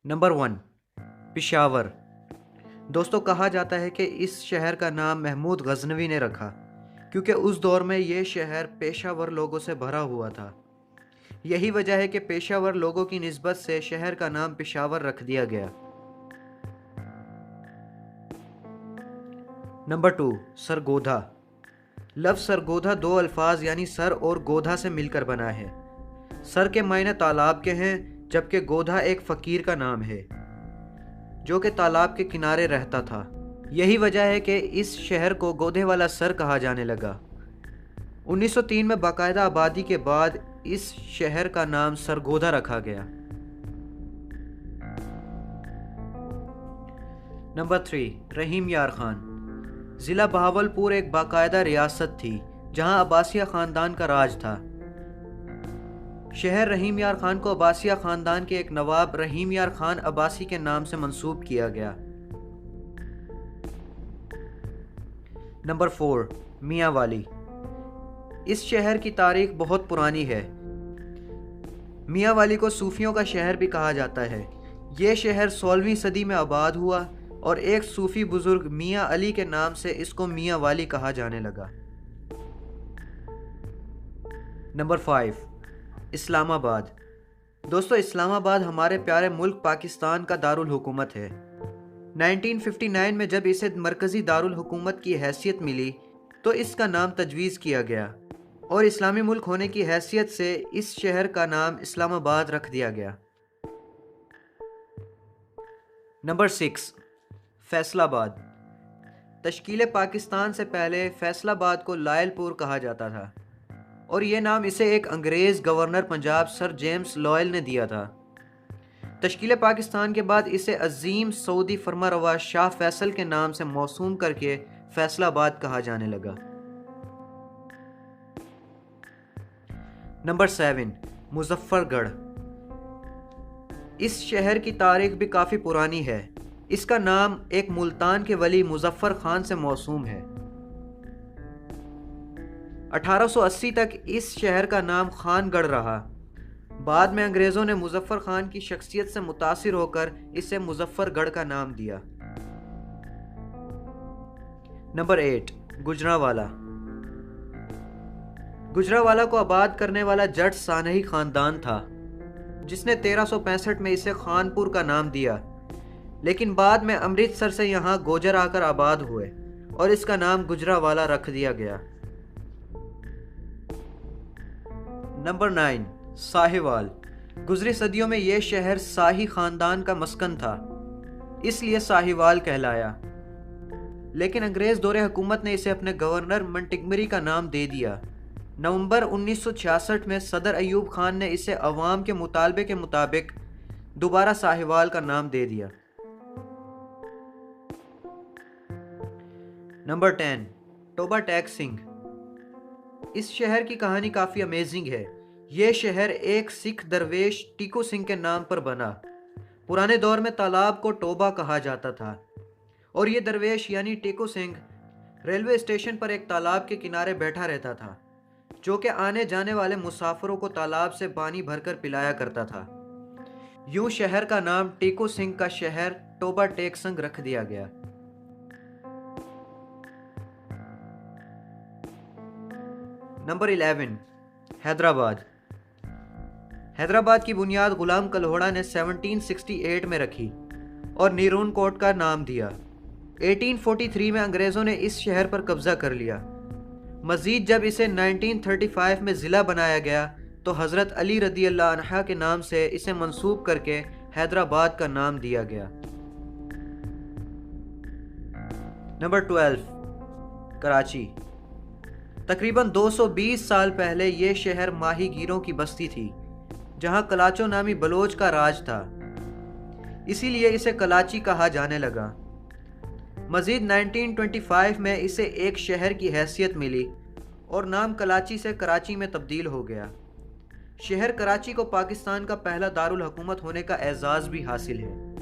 Number 1, Peshawar. दोस्तों, कहा जाता है कि इस शहर का नाम महमूद गजनवी ने रखा क्योंकि उस दौर में ये शहर पेशावर लोगों से भरा हुआ था। यही वजह है कि पेशावर लोगों की निस्बत से शहर का नाम पेशावर रख दिया गया। नंबर 2, सरगोधा। लफ्ज़ सरगोधा दो अल्फाज यानी सर और गोधा से मिलकर बना है। सर के मायने तालाब के हैं, जबकि गोधा एक फ़कीर का नाम है जो कि तालाब के किनारे रहता था। यही वजह है कि इस शहर को गोधे वाला सर कहा जाने लगा। 1903 में बाकायदा आबादी के बाद इस शहर का नाम सरगोधा रखा गया। नंबर 3, रहीम यार खान। ज़िला बहावलपुर एक बाकायदा रियासत थी जहां अब्बासिया ख़ानदान का राज था। शहर रहीम यार खान को अब्बासिया ख़ानदान के एक नवाब रहीम यार खान अब्बासी के नाम से मंसूब किया गया। नंबर 4, मियाँ वाली। इस शहर की तारीख बहुत पुरानी है। मियाँ वाली को सूफियों का शहर भी कहा जाता है। ये शहर 16वीं सदी में आबाद हुआ और एक सूफी बुजुर्ग मियाँ अली के नाम से इसको मियाँ वाली कहा जाने लगा। नंबर 5, इस्लामाबाद। दोस्तों, इस्लामाबाद हमारे प्यारे मुल्क पाकिस्तान का दारुल हुकूमत है। 1959 में जब इसे मरकज़ी दारुल हुकूमत की हैसियत मिली तो इसका नाम तजवीज़ किया गया और इस्लामी मुल्क होने की हैसियत से इस शहर का नाम इस्लामाबाद रख दिया गया। नंबर 6, फैसलाबाद। तश्कील पाकिस्तान से पहले फैसलाबाद को लायलपुर कहा जाता था और ये नाम इसे एक अंग्रेज़ governor Punjab sir James loyal ने दिया था। तश्कील पाकिस्तान के बाद इसे अजीम सऊदी फरमारवा शाह फैसल के नाम से मौसूम करके फैसलाबाद कहा जाने लगा। नंबर 7, मुजफ्फरगढ़। इस शहर की तारीख भी काफ़ी पुरानी है। इसका नाम एक मुल्तान के वली मुजफ्फर खान से मौसूम है। 1880 तक इस शहर का नाम खानगढ़ रहा। बाद में अंग्रेज़ों ने मुजफ्फर खान की शख्सियत से मुतासिर होकर इसे मुजफ्फरगढ़ का नाम दिया। नंबर 8, गुजरांवाला। गुजरांवाला को आबाद करने वाला जट सानही खानदान था जिसने 1365 में इसे खानपुर का नाम दिया, लेकिन बाद में अमृतसर से यहाँ गोजर आकर आबाद हुए और इसका नाम गुजरांवाला रख दिया गया। नंबर 9, साहिवाल। गुजरी सदियों में यह शहर शाही खानदान का मस्कन था, इसलिए साहिवाल कहलाया, लेकिन अंग्रेज़ दौरे हुकूमत ने इसे अपने गवर्नर मंटिगमरी का नाम दे दिया। नवंबर 1966 में सदर अयूब खान ने इसे अवाम के मुतालबे के मुताबिक दोबारा साहिवाल का नाम दे दिया। Number 10, Toba tag Singh. इस शहर की कहानी काफ़ी अमेजिंग है। यह शहर एक सिख दरवेश टीको सिंह के नाम पर बना। पुराने दौर में तालाब को टोबा कहा जाता था और ये दरवेश यानी टीको सिंह रेलवे स्टेशन पर एक तालाब के किनारे बैठा रहता था जो कि आने जाने वाले मुसाफिरों को तालाब से पानी भरकर पिलाया करता था। यूं शहर का नाम टीको सिंह का शहर टोबा टेक सिंह रख दिया गया। नंबर 11, हैदराबाद। हैदराबाद की बुनियाद गुलाम कल्होड़ा ने 1768 में रखी और नीरून कोट का नाम दिया। 1843 में अंग्रेज़ों ने इस शहर पर कब्ज़ा कर लिया। मज़ीद जब इसे 1935 में ज़िला बनाया गया तो हज़रत अली रदी अल्लाह अन्हा के नाम से इसे मंसूब करके हैदराबाद का नाम दिया गया। नंबर 12, कराची। तकरीबन 220 साल पहले यह शहर माही गिरों की बस्ती थी जहां कलाचो नामी बलोच का राज था, इसीलिए इसे कलाची कहा जाने लगा। मज़ीद 1925 में इसे एक शहर की हैसियत मिली और नाम कलाची से कराची में तब्दील हो गया। शहर कराची को पाकिस्तान का पहला दारुल हुकूमत होने का एजाज़ भी हासिल है।